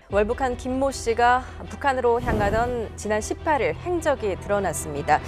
월북한 김모 씨가 북한으로 향하던 지난 18일 행적이 드러났습니다.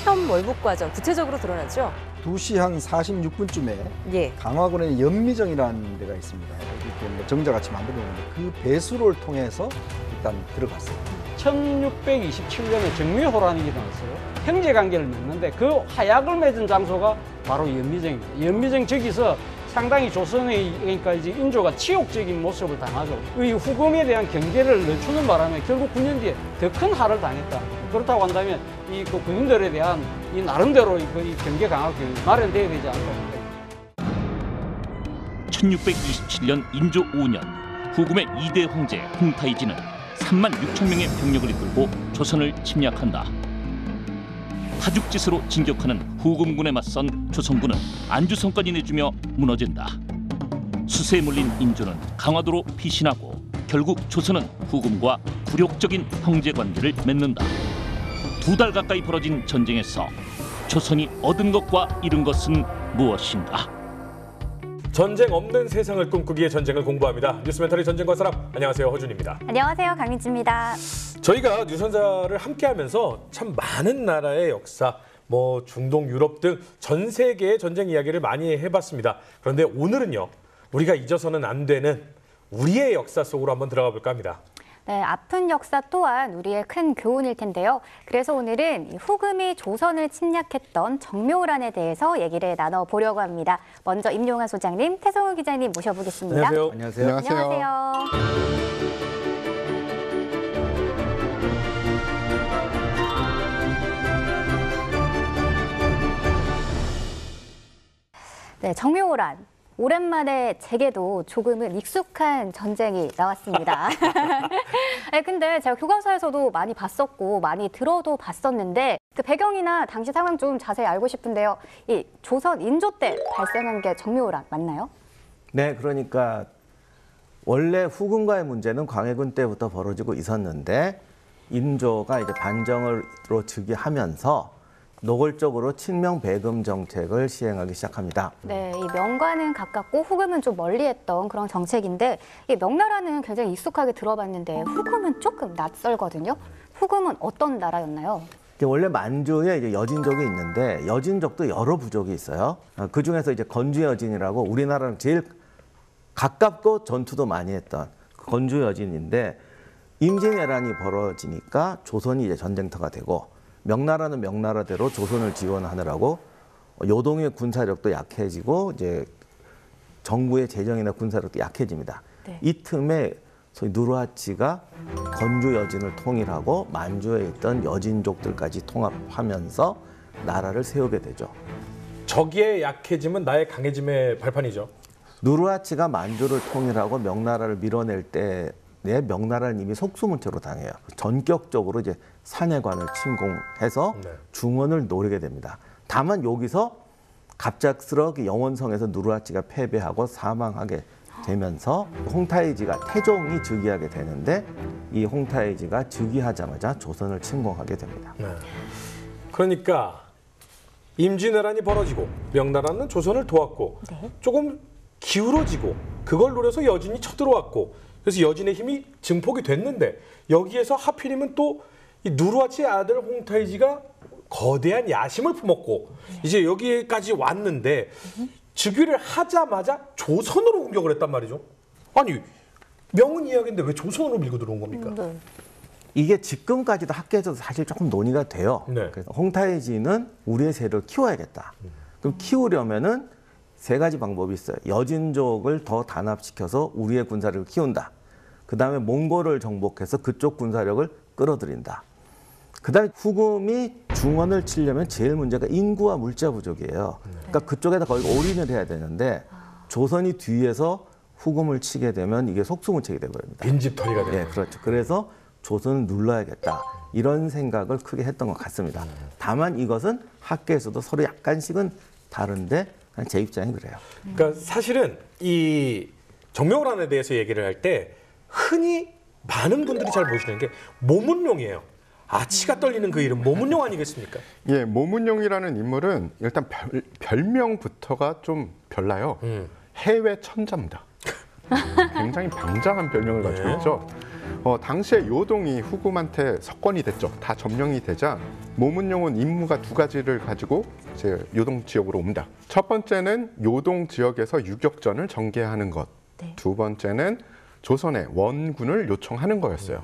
해엄 월북 과정 구체적으로 드러나죠? 2시 한 46분쯤에 예. 강화군의 연미정이라는 데가 있습니다. 이렇게 뭐 정자같이 만들어놓는데 그 배수로를 통해서 일단 들어갔어요. 1627년에 정미호란이 일어났어요. 형제관계를 맺는데 그 화약을 맺은 장소가 바로 연미정입니다. 연미정 저기서 상당히 조선의 그러니까 이제 인조가 치욕적인 모습을 당하죠. 이 후금에 대한 경계를 늦추는 바람에 결국 9년 뒤에 더 큰 할을 당했다. 그렇다고 한다면 이 그 군인들에 대한 이 나름대로 이 경계 강화가 마련돼야 되지 않을까 합니다. 1627년 인조 5년 후금의 2대 황제 홍타이지는 3만 6천 명의 병력을 이끌고 조선을 침략한다. 하죽짓으로 진격하는 후금군에 맞선 조선군은 안주성까지 내주며 무너진다. 수세에 몰린 인조는 강화도로 피신하고 결국 조선은 후금과 굴욕적인 형제관계를 맺는다. 2달 가까이 벌어진 전쟁에서 조선이 얻은 것과 잃은 것은 무엇인가? 전쟁 없는 세상을 꿈꾸기에 전쟁을 공부합니다. 뉴스멘터리 전쟁과 사람, 안녕하세요, 허준입니다. 안녕하세요, 강민지입니다. 저희가 뉴선사를 함께하면서 참 많은 나라의 역사, 뭐 중동, 유럽 등 전 세계의 전쟁 이야기를 많이 해봤습니다. 그런데 오늘은요, 우리가 잊어서는 안 되는 우리의 역사 속으로 한번 들어가 볼까 합니다. 네, 아픈 역사 또한 우리의 큰 교훈일 텐데요. 그래서 오늘은 후금이 조선을 침략했던 정묘란에 대해서 얘기를 나눠보려고 합니다. 먼저 임용환 소장님, 태성우 기자님 모셔보겠습니다. 안녕하세요. 안녕하세요. 네, 정묘란. 오랜만에 제게도 조금은 익숙한 전쟁이 나왔습니다. 네, 근데 제가 교과서에서도 많이 봤었고 많이 들어도 봤었는데 그 배경이나 당시 상황 좀 자세히 알고 싶은데요. 이 조선 인조 때 발생한 게 정묘란 맞나요? 네, 그러니까 원래 후금과의 문제는 광해군 때부터 벌어지고 있었는데 인조가 이제 반정으로 즉위하면서 노골적으로 친명배금 정책을 시행하기 시작합니다. 네, 이 명과는 가깝고 후금은 좀 멀리했던 그런 정책인데 이 명나라는 굉장히 익숙하게 들어봤는데 후금은 조금 낯설거든요. 후금은 어떤 나라였나요? 원래 만주에 이제 여진족이 있는데 여진족도 여러 부족이 있어요. 그 중에서 이제 건주 여진이라고 우리나라랑 제일 가깝고 전투도 많이 했던 건주 여진인데 임진왜란이 벌어지니까 조선이 이제 전쟁터가 되고 명나라는 명나라대로 조선을 지원하느라고 요동의 군사력도 약해지고 이제 정부의 재정이나 군사력도 약해집니다. 네. 이 틈에 소위 누르하치가 건주 여진을 통일하고 만주에 있던 여진족들까지 통합하면서 나라를 세우게 되죠. 적의 약해짐은 나의 강해짐의 발판이죠. 누르하치가 만주를 통일하고 명나라를 밀어낼 때 명나라는 이미 속수무책으로 당해요. 전격적으로 이제 산해관을 침공해서 네. 중원을 노리게 됩니다. 다만 여기서 갑작스럽게 영원성에서 누르하치가 패배하고 사망하게 되면서 홍타이지가 태종이 즉위하게 되는데 이 홍타이지가 즉위하자마자 조선을 침공하게 됩니다. 네. 그러니까 임진왜란이 벌어지고 명나라는 조선을 도왔고 네. 조금 기울어지고 그걸 노려서 여진이 쳐들어왔고 그래서 여진의 힘이 증폭이 됐는데 여기에서 하필이면 또 이 누르하치의 아들 홍타이지가 거대한 야심을 품었고 이제 여기까지 왔는데 즉위를 하자마자 조선으로 공격을 했단 말이죠. 아니 명은 이야기인데 왜 조선으로 밀고 들어온 겁니까? 네. 이게 지금까지도 학계에서도 사실 조금 논의가 돼요. 네. 그래서 홍타이지는 우리의 세력을 키워야겠다. 그럼 키우려면은 세 가지 방법이 있어요. 여진족을 더 단합시켜서 우리의 군사력을 키운다. 그다음에 몽골을 정복해서 그쪽 군사력을 끌어들인다. 그다음에 후금이 중원을 치려면 제일 문제가 인구와 물자 부족이에요. 그러니까 그쪽에다 거의 올인을 해야 되는데 조선이 뒤에서 후금을 치게 되면 이게 속수무책이 돼버립니다. 빈집털이가 되는. 네, 그렇죠. 그래서 조선을 눌러야겠다. 이런 생각을 크게 했던 것 같습니다. 다만 이것은 학계에서도 서로 약간씩은 다른데 제 입장이 그래요. 그러니까 사실은 이 정묘란에 대해서 얘기를 할 때 흔히 많은 분들이 잘 모시는 게 모문룡이에요. 아치가 떨리는 그 이름 모문룡 아니겠습니까? 예, 모문룡이라는 인물은 일단 별명부터가 좀 별나요. 해외 천자입니다. 굉장히 방장한 별명을 가지고 있죠. 당시에 요동이 후금한테 석권이 됐죠. 다 점령이 되자 모문용은 임무가 두 가지를 가지고 이제 요동 지역으로 옵니다. 첫 번째는 요동 지역에서 유격전을 전개하는 것. 네. 두 번째는 조선의 원군을 요청하는 거였어요.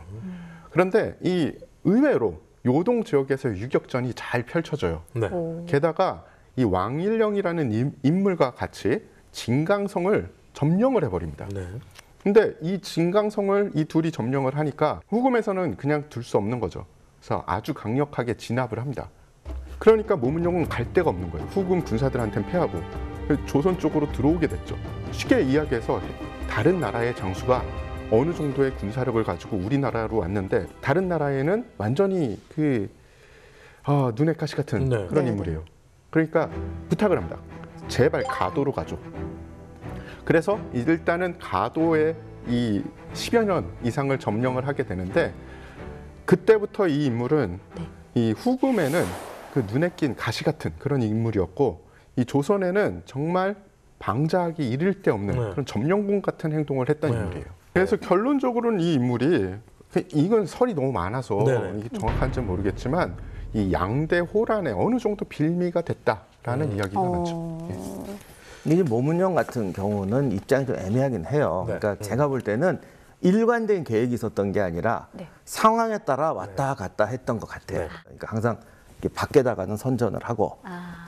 그런데 이 의외로 요동 지역에서 유격전이 잘 펼쳐져요. 네. 게다가 이 왕일령이라는 인물과 같이 진강성을 점령을 해버립니다. 네. 근데 이 진강성을 이 둘이 점령을 하니까 후금에서는 그냥 둘 수 없는 거죠. 그래서 아주 강력하게 진압을 합니다. 그러니까 모문용은 갈 데가 없는 거예요. 후금 군사들한테는 패하고 조선 쪽으로 들어오게 됐죠. 쉽게 이야기해서 다른 나라의 장수가 어느 정도의 군사력을 가지고 우리나라로 왔는데 다른 나라에는 완전히 눈에 가시 같은 네. 그런 인물이에요. 그러니까 부탁을 합니다. 제발 가도로 가줘. 그래서 일단은 가도에 이 10여 년 이상을 점령을 하게 되는데 그때부터 이 인물은 이 후금에는 그 눈에 낀 가시 같은 그런 인물이었고 이 조선에는 정말 방자하기 이를 데 없는 그런 점령군 같은 행동을 했던 인물이에요. 그래서 결론적으로는 이 인물이 이건 설이 너무 많아서 이게 정확한지는 모르겠지만 이 양대 호란에 어느 정도 빌미가 됐다라는 이야기가 많죠. 이제 모문용 같은 경우는 입장이 좀 애매하긴 해요. 그러니까 제가 볼 때는 일관된 계획이 있었던 게 아니라 상황에 따라 왔다 갔다 했던 것 같아요. 그러니까 항상 이렇게 밖에다가는 선전을 하고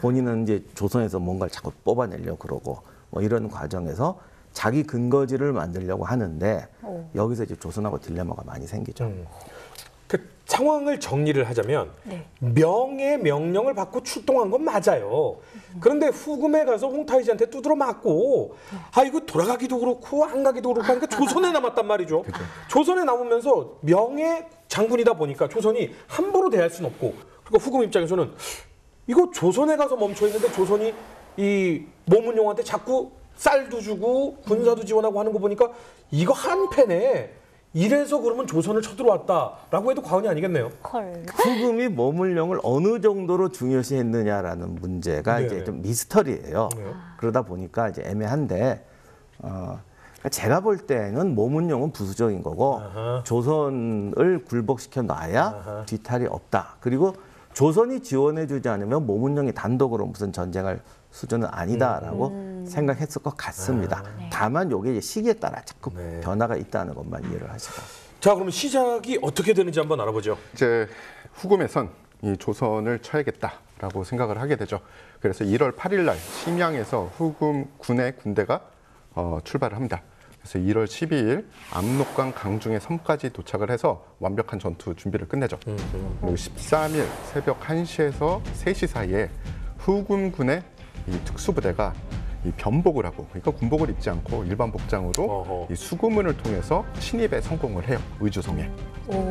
본인은 이제 조선에서 뭔가를 자꾸 뽑아내려고 그러고 뭐 이런 과정에서 자기 근거지를 만들려고 하는데 여기서 이제 조선하고 딜레마가 많이 생기죠. 그 상황을 정리를 하자면 명의 명령을 받고 출동한 건 맞아요. 그런데 후금에 가서 홍타이지한테 두드러 맞고 이거 돌아가기도 그렇고 안 가기도 그렇고 하니까 조선에 남았단 말이죠. 조선에 남으면서 명의 장군이다 보니까 조선이 함부로 대할 수는 없고 그러니까 후금 입장에서는 이거 조선에 가서 멈춰 있는데 조선이 이 모문용한테 자꾸 쌀도 주고 군사도 지원하고 하는 거 보니까 이거 한패네. 이래서 그러면 조선을 쳐들어왔다라고 해도 과언이 아니겠네요. 후금이 모문용을 어느 정도로 중요시했느냐라는 문제가 이제 좀 미스터리예요. 그러다 보니까 이제 애매한데 제가 볼 때는 모문용은 부수적인 거고 조선을 굴복시켜 놔야 뒤탈이 없다. 그리고 조선이 지원해주지 않으면 모문용이 단독으로 무슨 전쟁할 수준은 아니다라고 생각했을 것 같습니다. 다만 이게 이제 시기에 따라 자꾸 변화가 있다는 것만 이해를 하시고. 자, 그러면 시작이 어떻게 되는지 한번 알아보죠. 이제 후금에선 이 조선을 쳐야겠다라고 생각을 하게 되죠. 그래서 1월 8일 날 심양에서 후금 군의 군대가 출발을 합니다. 그래서 1월 12일 압록강 강중의 섬까지 도착을 해서 완벽한 전투 준비를 끝내죠. 그리고 13일 새벽 1시에서 3시 사이에 후금군의 이 특수부대가 이 변복을 하고 그러니까 군복을 입지 않고 일반 복장으로 이 수구문을 통해서 침입에 성공을 해요. 의주성에.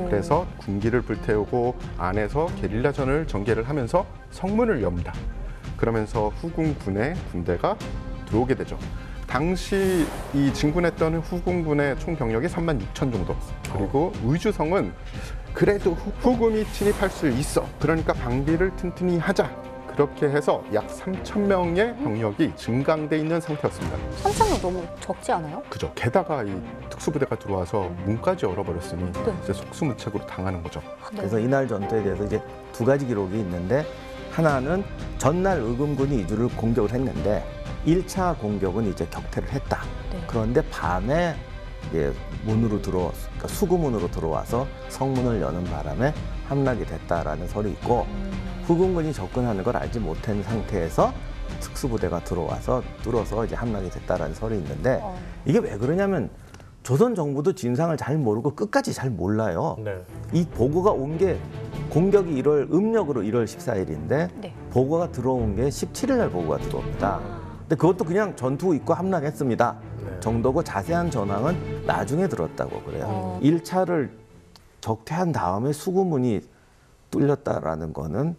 그래서 군기를 불태우고 안에서 게릴라전을 전개를 하면서 성문을 엽니다. 그러면서 후금군의 군대가 들어오게 되죠. 당시 이 진군했던 후금군의 총 병력이 36,000 정도. 그리고 의주성은 그래도 후금이 침입할 수 있어. 그러니까 방비를 튼튼히 하자. 그렇게 해서 약 3,000명의 병력이 증강돼 있는 상태였습니다. 3,000명 너무 적지 않아요? 그죠. 게다가 이 특수부대가 들어와서 문까지 열어버렸으니 이제 속수무책으로 당하는 거죠. 그래서 이날 전투에 대해서 이제 두 가지 기록이 있는데 하나는 전날 의금군이 이주를 공격을 했는데 1차 공격은 이제 격퇴를 했다. 그런데 밤에 이제 문으로 그러니까 수구문으로 들어와서 성문을 여는 바람에 함락이 됐다라는 설이 있고 후금군이 접근하는 걸 알지 못한 상태에서 특수부대가 들어와서 뚫어서 이제 함락이 됐다라는 설이 있는데 이게 왜 그러냐면 조선 정부도 진상을 잘 모르고 끝까지 잘 몰라요. 이 보고가 온 게 공격이 음력으로 1월 14일인데 보고가 들어온 게 17일 날 보고가 들어옵니다. 근데 그것도 그냥 전투 있고 함락했습니다. 정도고 자세한 전황은 나중에 들었다고 그래요. 1차를 격퇴한 다음에 수구문이 뚫렸다라는 거는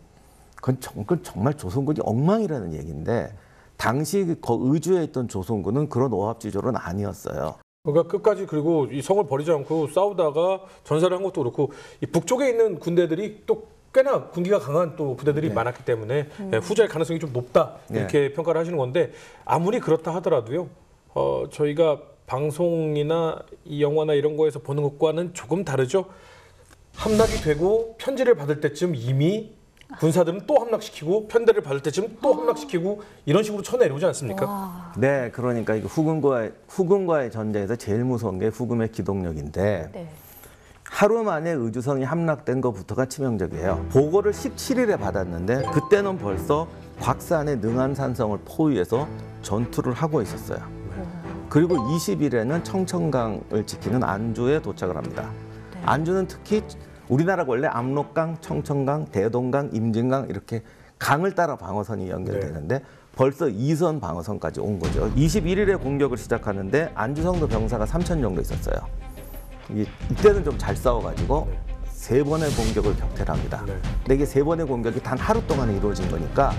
그건 정말 조선군이 엉망이라는 얘기인데 당시 의주에 있던 조선군은 그런 오합지졸은 아니었어요. 그러니까 끝까지 그리고 이 성을 버리지 않고 싸우다가 전사를 한 것도 그렇고 이 북쪽에 있는 군대들이 또 꽤나 군기가 강한 또 부대들이 많았기 때문에 후자의 가능성이 좀 높다 이렇게 평가를 하시는 건데 아무리 그렇다 하더라도요. 저희가 방송이나 이 영화나 이런 거에서 보는 것과는 조금 다르죠. 함락이 되고 편지를 받을 때쯤 이미 군사들은 또 함락시키고 편대를 받을 때쯤 또 함락시키고 이런 식으로 쳐내려오지 않습니까? 네, 그러니까 이거 후금과의 전쟁에서 제일 무서운 게 후금의 기동력인데 네. 하루 만에 의주성이 함락된 것부터가 치명적이에요. 보고를 17일에 받았는데 그때는 벌써 곽산의 능안산성을 포위해서 전투를 하고 있었어요. 그리고 20일에는 청천강을 지키는 안주에 도착을 합니다. 네. 안주는 특히 우리나라가 원래 압록강, 청천강, 대동강, 임진강 이렇게 강을 따라 방어선이 연결되는데 벌써 2선 방어선까지 온 거죠. 21일에 공격을 시작하는데 안주성도 병사가 3,000 정도 있었어요. 이때는 좀 잘 싸워가지고 3번의 공격을 격퇴합니다. 근데 이게 3번의 공격이 단 하루 동안에 이루어진 거니까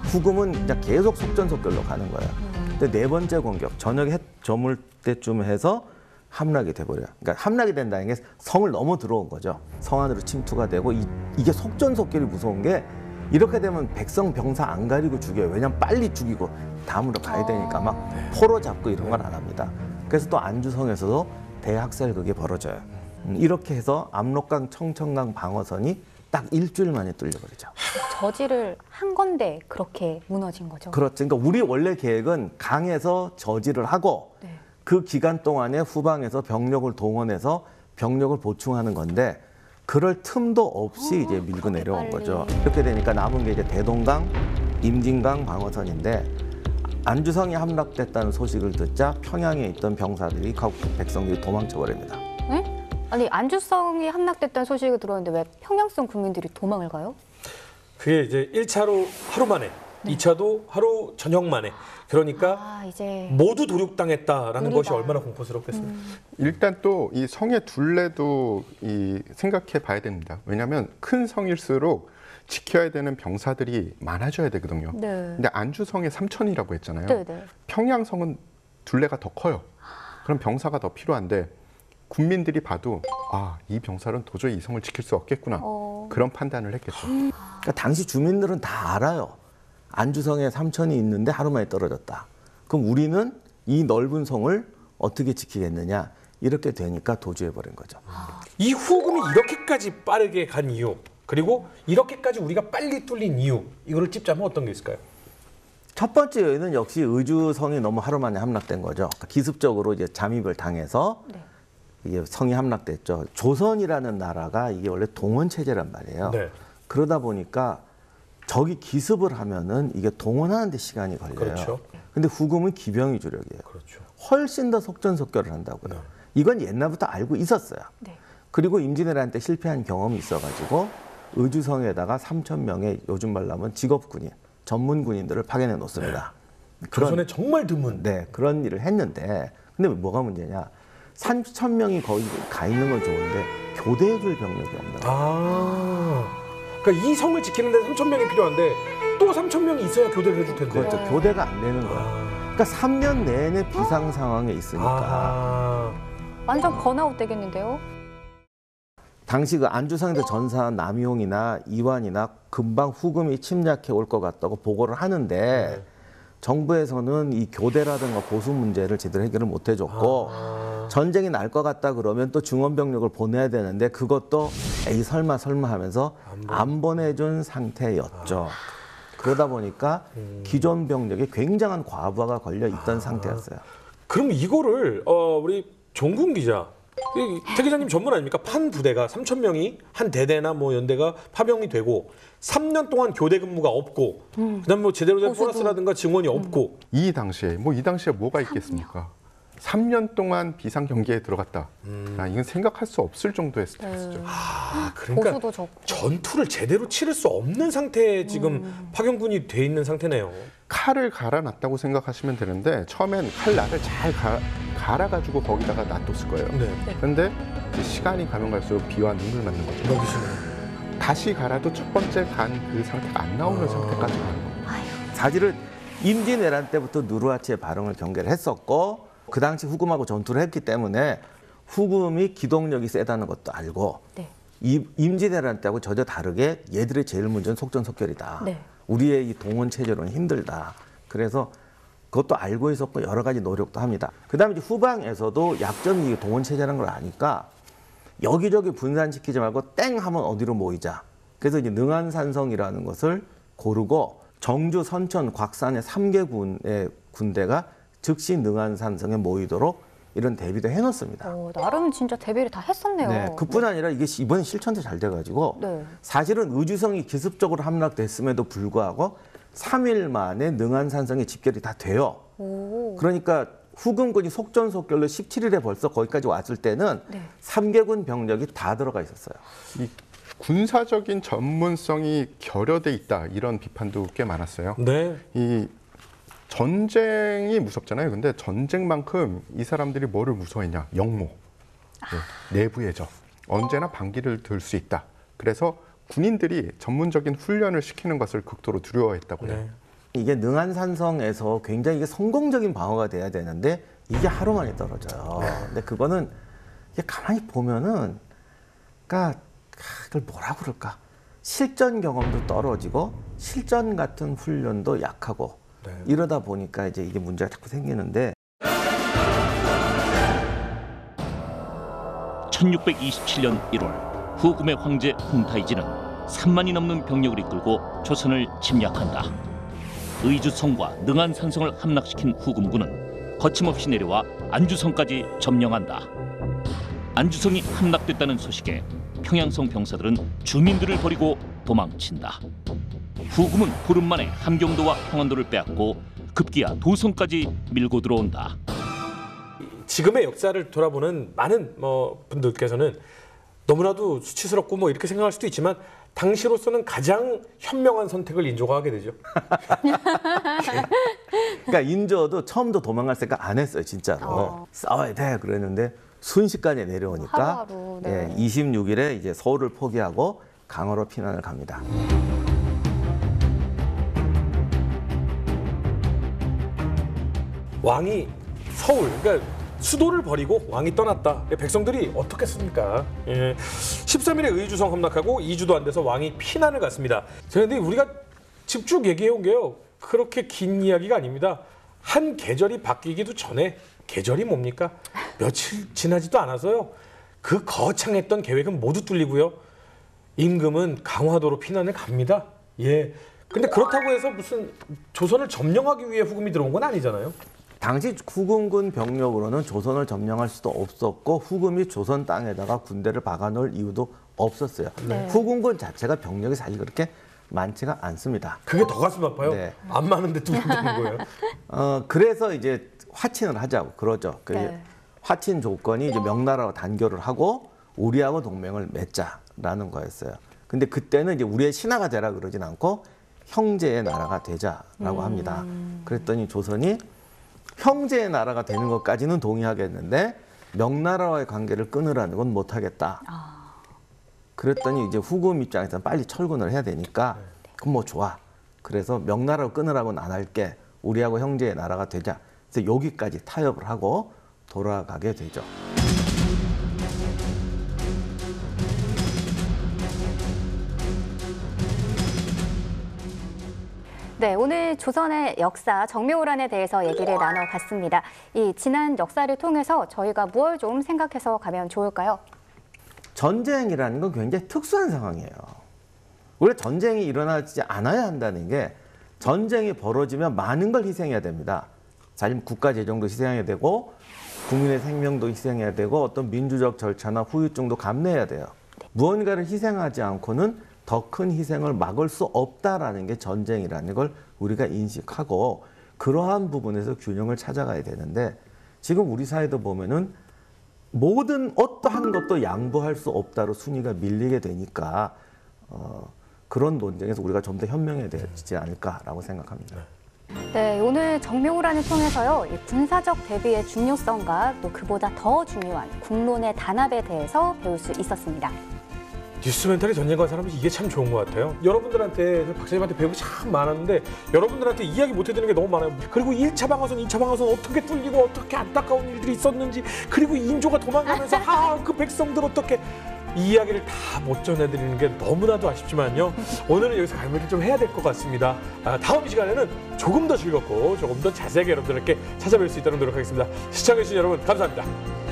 후금은 그냥 계속 속전속결로 가는 거예요. 근데 4번째 공격, 저녁에 해 저물 때쯤 해서 함락이 돼버려요. 그러니까 함락이 된다는 게 성을 넘어 들어온 거죠. 성 안으로 침투가 되고 이게 속전속결이 무서운 게 이렇게 되면 백성 병사 안 가리고 죽여요. 왜냐면 빨리 죽이고 다음으로 가야 되니까 막 포로 잡고 이런 건 안 합니다. 그래서 또 안주성에서도 대학살극이 벌어져요. 이렇게 해서 압록강, 청천강 방어선이 딱 일주일 만에 뚫려버리죠. 저지를 한 건데 그렇게 무너진 거죠. 그렇죠. 그러니까 우리 원래 계획은 강에서 저지를 하고 네. 그 기간 동안에 후방에서 병력을 동원해서 병력을 보충하는 건데 그럴 틈도 없이 이제 밀고 내려온 빨리. 거죠. 이렇게 되니까 남은 게 이제 대동강, 임진강 방어선인데 안주성이 함락됐다는 소식을 듣자 평양에 있던 병사들이 백성들이 도망쳐 버립니다. 네? 아니 안주성이 함락됐다는 소식을 들었는데 왜 평양성 국민들이 도망을 가요? 그게 이제 1차로 하루 만에, 2차도 하루 저녁 만에. 그러니까 이제 모두 도륙당했다라는 우리가. 것이 얼마나 공포스럽겠습니까? 일단 또 이 성의 둘레도 생각해 봐야 됩니다. 왜냐하면 큰 성일수록 지켜야 되는 병사들이 많아져야 되거든요. 네. 근데 안주성에 3,000이라고 했잖아요. 네. 평양성은 둘레가 더 커요. 그럼 병사가 더 필요한데 군민들이 봐도 이 병사는 도저히 이 성을 지킬 수 없겠구나. 그런 판단을 했겠죠. 그러니까 당시 주민들은 다 알아요. 안주성에 3,000이 있는데 하루 만에 떨어졌다. 그럼 우리는 이 넓은 성을 어떻게 지키겠느냐. 이렇게 되니까 도주해버린 거죠. 이 후금이 이렇게까지 빠르게 간 이유, 그리고 이렇게까지 우리가 빨리 뚫린 이유, 이거를 찝자면 어떤 게 있을까요? 첫 번째 요인은 역시 의주성이 너무 하루 만에 함락된 거죠. 그러니까 기습적으로 이제 잠입을 당해서 이게 성이 함락됐죠. 조선이라는 나라가 이게 원래 동원 체제란 말이에요. 네. 그러다 보니까 적이 기습을 하면은 이게 동원하는 데 시간이 걸려요. 그렇죠. 근데 후금은 기병이 주력이에요. 그렇죠. 훨씬 더 속전속결을 한다고요. 이건 옛날부터 알고 있었어요. 네. 그리고 임진왜란 때 실패한 경험이 있어가지고 의주성에다가 3,000명의 요즘 말로 하면 직업군인, 전문 군인들을 파견해 놓습니다. 조선에 정말 드문. 네, 그런 일을 했는데 근데 뭐가 문제냐? 3,000명이 거기 가 있는 건 좋은데 교대해줄 병력이 없는 거예요. 그러니까 이 성을 지키는 데 3,000명이 필요한데 또 3,000명이 있어야 교대를 해줄 텐데. 그렇죠. 교대가 안 되는 거예요. 그러니까 3년 내내 비상 상황에 있으니까 완전 번아웃 되겠는데요? 당시 그 안주성에서 전사한 남이홍이나 이완이나 금방 후금이 침략해 올 것 같다고 보고를 하는데 정부에서는 이 교대라든가 보수 문제를 제대로 해결을 못 해줬고 전쟁이 날 것 같다 그러면 또 중원병력을 보내야 되는데 그것도 에이 설마 하면서 안 보내준 상태였죠. 그러다 보니까 기존 병력에 굉장한 과부하가 걸려 있던 상태였어요. 그럼 이거를 우리 종군 기자, 태 기자님 전문 아닙니까? 판 부대가 3,000명이 한 대대나 뭐 연대가 파병이 되고 3년 동안 교대 근무가 없고 그다음 뭐 제대로 된 보너스라든가 증원이 없고 이 당시에 뭐가 있겠습니까? 3년 동안 비상 경기에 들어갔다. 이건 생각할 수 없을 정도의 스트레스죠. 그러니까 보수도 적고. 전투를 제대로 치를 수 없는 상태에 지금 파견군이 돼 있는 상태네요. 칼을 갈아놨다고 생각하시면 되는데 처음엔 칼날을 잘 갈아가지고 거기다가 놔뒀을 거예요. 그런데 이제 시간이 가면 갈수록 비와 눈을 맞는 거죠. 다시 갈아도 첫 번째 간 그 상태가 안 나오는 상태까지 가는 거예요. 사실은 임진왜란 때부터 누르하치의 발언을 경계를 했었고 그 당시 후금하고 전투를 했기 때문에 후금이 기동력이 세다는 것도 알고 임진왜란 때하고 전혀 다르게 얘들의 제일 문제는 속전속결이다. 우리의 이 동원 체제로는 힘들다. 그래서 그것도 알고 있었고 여러 가지 노력도 합니다. 그다음에 이제 후방에서도 약점이 동원 체제라는 걸 아니까 여기저기 분산시키지 말고 땡 하면 어디로 모이자. 그래서 이제 능안산성이라는 것을 고르고 정주, 선천, 곽산의 3개 군대가 즉시 능안산성에 모이도록 이런 대비도 해놓습니다. 나름 진짜 대비를 다 했었네요. 네, 그뿐 아니라 이게 이번에 실천도 잘 돼가지고 네. 사실은 의주성이 기습적으로 함락됐음에도 불구하고 3일 만에 능안산성에 집결이 다 돼요. 그러니까 후금군이 속전속결로 17일에 벌써 거기까지 왔을 때는 네. 3개군 병력이 다 들어가 있었어요. 이 군사적인 전문성이 결여돼 있다 이런 비판도 꽤 많았어요. 네. 이 전쟁이 무섭잖아요. 근데 전쟁만큼 이 사람들이 뭐를 무서워했냐? 역모, 내부의 적. 언제나 반기를 들 수 있다. 그래서 군인들이 전문적인 훈련을 시키는 것을 극도로 두려워했다고 해요. 네. 이게 능안산성에서 굉장히 이게 성공적인 방어가 돼야 되는데 이게 하루 만에 떨어져요. 근데 그거는 이게 가만히 보면은 그러니까 그걸 뭐라 그럴까? 실전 경험도 떨어지고 실전 같은 훈련도 약하고 네. 이러다 보니까 이제 이게 문제가 자꾸 생기는데 1627년 1월 후금의 황제 홍타이지는 3만이 넘는 병력을 이끌고 조선을 침략한다. 의주성과 능안산성을 함락시킨 후금군은 거침없이 내려와 안주성까지 점령한다. 안주성이 함락됐다는 소식에 평양성 병사들은 주민들을 버리고 도망친다. 후금은 보름 만에 함경도와 평안도를 빼앗고 급기야 도성까지 밀고 들어온다. 지금의 역사를 돌아보는 많은 분들께서는 너무나도 수치스럽고 이렇게 생각할 수도 있지만 당시로서는 가장 현명한 선택을 인조가 하게 되죠. 그러니까 인조도 처음부터 도망갈 생각 안 했어요, 진짜로. 싸워야 돼 그랬는데 순식간에 내려오니까 하루하루, 네. 26일에 이제 서울을 포기하고 강화로 피난을 갑니다. 왕이 서울, 그러니까 수도를 버리고 왕이 떠났다. 백성들이 어떻겠습니까? 13일에 의주성 함락하고 2주도 안 돼서 왕이 피난을 갔습니다. 그런데 우리가 쭉 얘기해온 게요. 그렇게 긴 이야기가 아닙니다. 한 계절이 바뀌기도 전에 계절이 뭡니까? 며칠 지나지도 않아서요. 그 거창했던 계획은 모두 뚫리고요. 임금은 강화도로 피난을 갑니다. 예. 근데 그렇다고 해서 무슨 조선을 점령하기 위해 후금이 들어온 건 아니잖아요. 당시 후금군 병력으로는 조선을 점령할 수도 없었고 후금이 조선 땅에다가 군대를 박아놓을 이유도 없었어요. 네. 후금군 자체가 병력이 사실 그렇게 많지가 않습니다. 그게 더 가슴 아파요. 네. 안 많은데 두 번 되는 거예요. 그래서 이제 화친을 하자고 그러죠. 그 네. 화친 조건이 이제 명나라와 단교를 하고 우리하고 동맹을 맺자라는 거였어요. 근데 그때는 이제 우리의 신하가 되라 그러진 않고 형제의 나라가 되자라고 합니다. 그랬더니 조선이 형제의 나라가 되는 것까지는 동의하겠는데 명나라와의 관계를 끊으라는 건 못하겠다. 그랬더니 이제 후금 입장에서는 빨리 철군을 해야 되니까 그럼 뭐 좋아. 그래서 명나라로 끊으라고는 안 할게. 우리하고 형제의 나라가 되자. 그래서 여기까지 타협을 하고 돌아가게 되죠. 네, 오늘 조선의 역사 정묘호란에 대해서 얘기를 나눠봤습니다. 이 지난 역사를 통해서 저희가 무엇을 좀 생각해서 가면 좋을까요? 전쟁이라는 건 굉장히 특수한 상황이에요. 원래 전쟁이 일어나지 않아야 한다는 게 전쟁이 벌어지면 많은 걸 희생해야 됩니다. 사실 국가 재정도 희생해야 되고 국민의 생명도 희생해야 되고 어떤 민주적 절차나 후유증도 감내해야 돼요. 무언가를 희생하지 않고는 더 큰 희생을 막을 수 없다라는 게 전쟁이라는 걸 우리가 인식하고 그러한 부분에서 균형을 찾아가야 되는데 지금 우리 사회도 보면은 모든 어떠한 것도 양보할 수 없다로 순위가 밀리게 되니까 그런 논쟁에서 우리가 좀 더 현명해야 되지 않을까라고 생각합니다. 네, 오늘 정묘호란을 통해서요, 이 군사적 대비의 중요성과 또 그보다 더 중요한 국론의 단합에 대해서 배울 수 있었습니다. 뉴스멘탈이 전쟁관 사람이 이게 참 좋은 것 같아요. 여러분들한테 박사님한테 배우기 참 많았는데 여러분들한테 이야기 못 해드리는 게 너무 많아요. 그리고 1차 방어선, 2차 방어선 어떻게 뚫리고 어떻게 안타까운 일들이 있었는지 그리고 인조가 도망가면서 그 백성들 어떻게 이 이야기를 다 못 전해드리는 게 너무나도 아쉽지만요. 오늘은 여기서 마무리를 좀 해야 될 것 같습니다. 다음 시간에는 조금 더 즐겁고 조금 더 자세하게 여러분들께 찾아뵐 수 있도록 노력하겠습니다. 시청해주신 여러분 감사합니다.